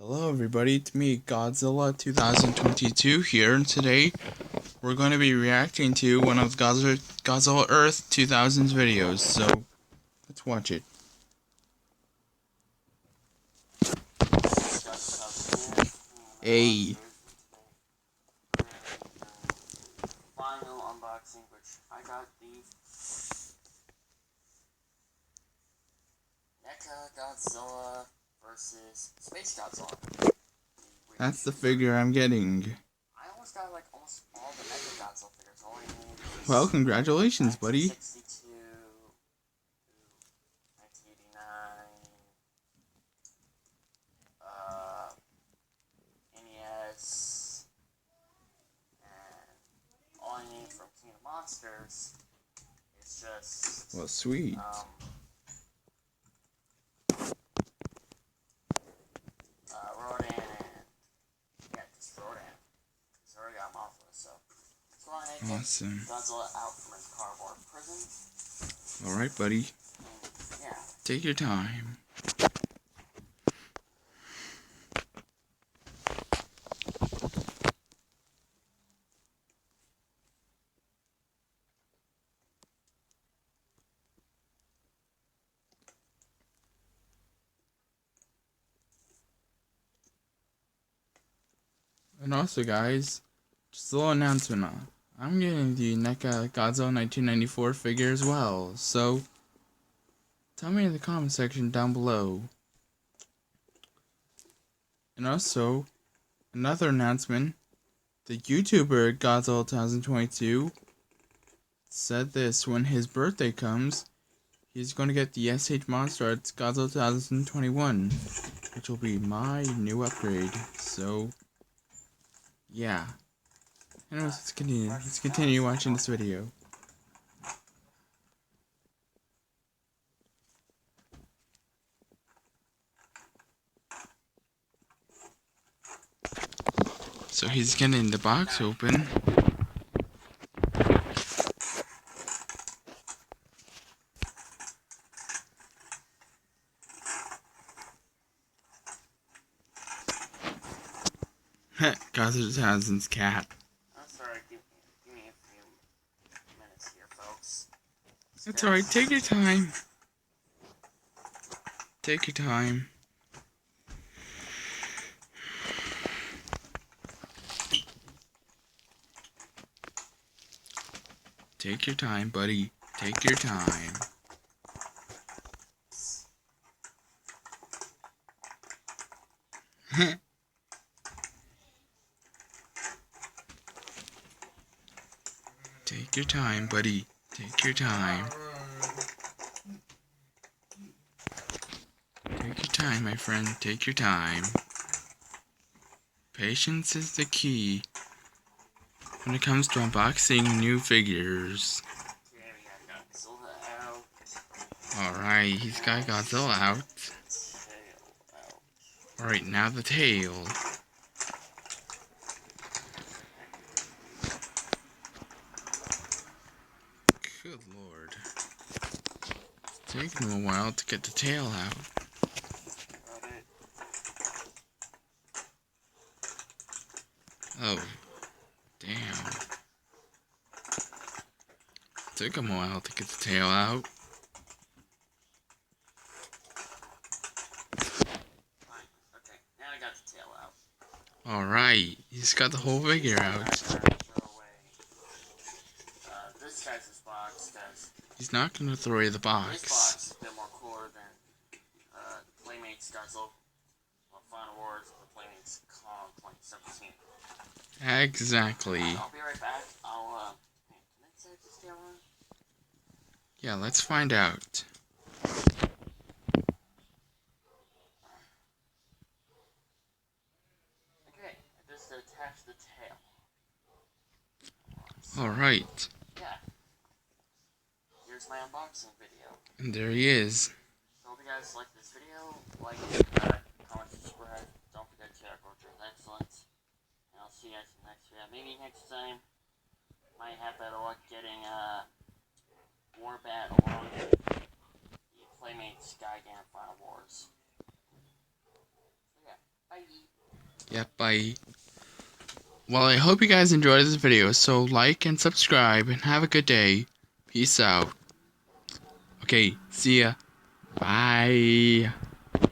Hello everybody, it's me, Godzilla 2022 here, and today we're going to be reacting to one of Godzilla Earth 2000's videos, so let's watch it. Hey. Final unboxing, which I got the Neca Godzilla versus Space Godzilla. That's the figure I'm getting. I almost got almost all the Neca Godzilla figures. All I need is Well, congratulations, buddy. 1962 to 1989. NES, and all I need from King of Monsters is just Well, sweet. Rodan and just Rodan. He's already got Mothra, so let's go ahead and Awesome. get Godzilla out from his cardboard prison. Alright, buddy. And, yeah. Take your time. And also, guys, just a little announcement. I'm getting the NECA Godzilla 1994 figure as well, so tell me in the comment section down below. And also, another announcement, the YouTuber Godzilla 2022 said this: when his birthday comes, he's going to get the SH Monster Arts Godzilla 2021, which will be my new upgrade, so yeah. Anyways, let's continue watching this video. So he's getting the box open. Godzilla 2000's cat. I'm sorry, give me a few minutes here, folks. It's alright, take your time. Take your time. Take your time, buddy. Take your time. Take your time, buddy. Take your time. Take your time, my friend. Take your time. Patience is the key when it comes to unboxing new figures. Alright, he's got Godzilla out. Alright, now the tail. Good lord. It's taking him a while to get the tail out. Oh, damn. Took him a while to get the tail out. Okay, now I got the tail out. Alright, he's got the whole figure out. This guy's box, guys. He's not gonna throw away the box. This box is a bit more cooler than the Playmates Godzilla Final Wars, the Playmates Kong 2017. Exactly. I'll be right back. Can I set this tail on? Yeah, let's find out. Okay, I just attached the tail. Alright. Yeah. Here's my unboxing video. And there he is. So hope you guys like this video. Like, comment, subscribe. Don't forget to share Roger's Excellence. And I'll see you guys in the next video. Maybe next time might have better luck getting Warbat along with the Playmates Gigan Final Wars. So yeah, bye. Yeah, bye. Well, I hope you guys enjoyed this video, so like and subscribe, and have a good day. Peace out. Okay, see ya. Bye.